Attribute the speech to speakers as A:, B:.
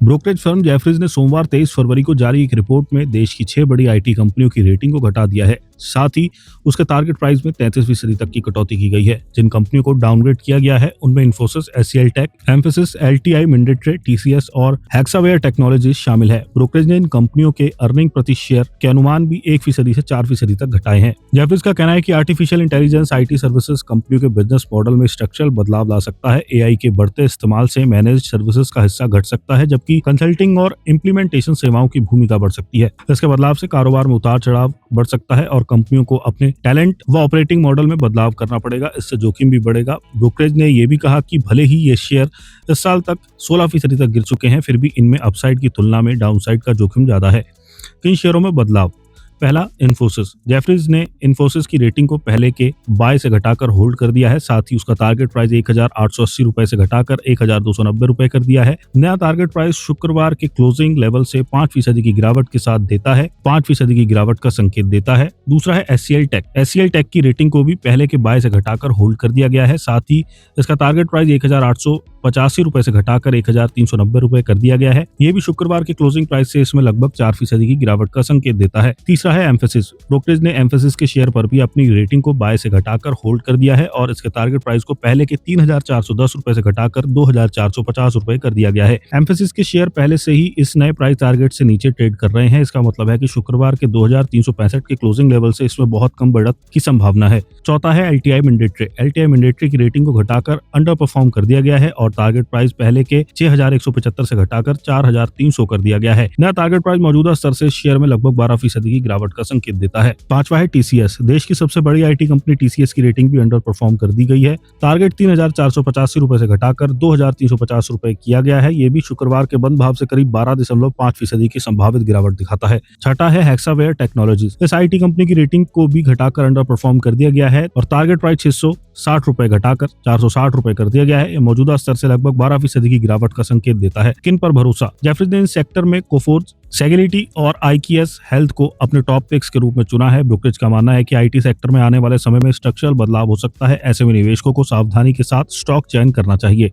A: Brokerage firm Jefferies ने सोमवार 23 फरवरी को जारी एक रिपोर्ट में देश की 6 बड़ी आईटी कंपनियों की रेटिंग को घटा दिया है। साथ ही उसके टारगेट प्राइस में 33% तक की कटौती की गई है। जिन कंपनियों को डाउनग्रेड किया गया है उनमें इन्फोसिस, एचसीएल टेक, एम्फेसिस, एलटीआई, मिंडेट्रे, टीसीएस और हेक्सावेयर टेक्नोलॉजीज शामिल है। ब्रोकरेज ने इन कंपनियों के अर्निंग प्रति शेयर के अनुमान भी 1% से 4% तक घटाए हैं। जेफरीज का कहना है कि आर्टिफिशियल इंटेलिजेंस आईटी सर्विसेज कंपनियों के बिजनेस मॉडल में स्ट्रक्चरल बदलाव ला सकता है। एआई के बढ़ते इस्तेमाल से मैनेज्ड सर्विसेज का हिस्सा घट सकता है, जबकि कंसल्टिंग और इम्प्लीमेंटेशन सेवाओं की भूमिका बढ़ सकती है। इसके बदलाव से कारोबार में उतार चढ़ाव बढ़ सकता है और कंपनियों को अपने टैलेंट व ऑपरेटिंग मॉडल में बदलाव करना पड़ेगा। इससे जोखिम भी बढ़ेगा। ब्रोकरेज ने यह भी कहा कि भले ही ये शेयर इस साल तक 16% तक गिर चुके हैं, फिर भी इनमें अपसाइड की तुलना में डाउनसाइड का जोखिम ज्यादा है। किन शेयरों में बदलाव? पहला, इन्फोसिस। जेफरीज ने इन्फोसिस की रेटिंग को पहले के बाय से घटाकर होल्ड कर दिया है। साथ ही उसका टारगेट प्राइस 1880 रुपए से घटाकर 1290 रुपए कर दिया है। नया टारगेट प्राइस शुक्रवार के क्लोजिंग लेवल से 5% की गिरावट के साथ देता है, 5% की गिरावट का संकेत देता है। दूसरा है एचसीएल टेक। एचसीएल टेक की रेटिंग को भी पहले के बाय से घटाकर होल्ड कर दिया गया है। साथ ही इसका टारगेट प्राइस 1885 रुपए से घटाकर 1390 रुपए कर दिया गया है। यह भी शुक्रवार के क्लोजिंग प्राइस से इसमें लगभग 4% की गिरावट का संकेत देता है। तीसरा है एम्फेसिस। ब्रोकरेज ने एम्फेसिस के शेयर पर भी अपनी रेटिंग को बाय से घटाकर होल्ड कर दिया है और इसके टारगेट प्राइस को पहले के 3410 रुपए से घटाकर 2450 रुपए कर दिया गया है। एम्फेसिस के शेयर पहले से ही इस नए प्राइस टारगेट से नीचे ट्रेड कर रहे हैं। इसका मतलब है कि शुक्रवार के 2365 के क्लोजिंग लेवल से इसमें बहुत कम बढ़त की संभावना है। चौथा है एलटीआई मिंडेट्रे। एलटीआई मिंडेट्रे की रेटिंग को घटाकर अंडर परफॉर्म कर दिया गया है और टारगेट प्राइस पहले के 6175 से घटाकर 4300 कर दिया गया है। नया टारगेट प्राइस मौजूदा स्तर से शेयर में लगभग 12% की गिरावट का संकेत देता है। पांचवा है टीसीएस। देश की सबसे बड़ी आईटी कंपनी टीसीएस की रेटिंग भी अंडर परफॉर्म कर दी गई है। टारगेट 3485 रुपए से घटाकर 2350 रुपए किया गया है। यह भी शुक्रवार के बंद भाव से करीब 12.5% की संभावित गिरावट दिखाता है। छठा है हेक्सावेयर टेक्नोलॉजीज। इस आईटी कंपनी की रेटिंग को भी घटाकर अंडर परफॉर्म कर दिया गया है और टारगेट प्राइस 660 रुपए घटाकर 460 रुपए कर दिया गया है। यह मौजूदा स्तर से लगभग 12% की गिरावट का संकेत देता है। किन पर भरोसा? जेफरीज ने इस सेक्टर में कोफोर्ज, सेगेलिटी और आईकीएस हेल्थ को अपने टॉप पिक्स के रूप में चुना है। ब्रोकरेज का मानना है कि आईटी सेक्टर में आने वाले समय में स्ट्रक्चरल बदलाव हो सकता है। ऐसे में निवेशकों को सावधानी के साथ स्टॉक चयन करना चाहिए।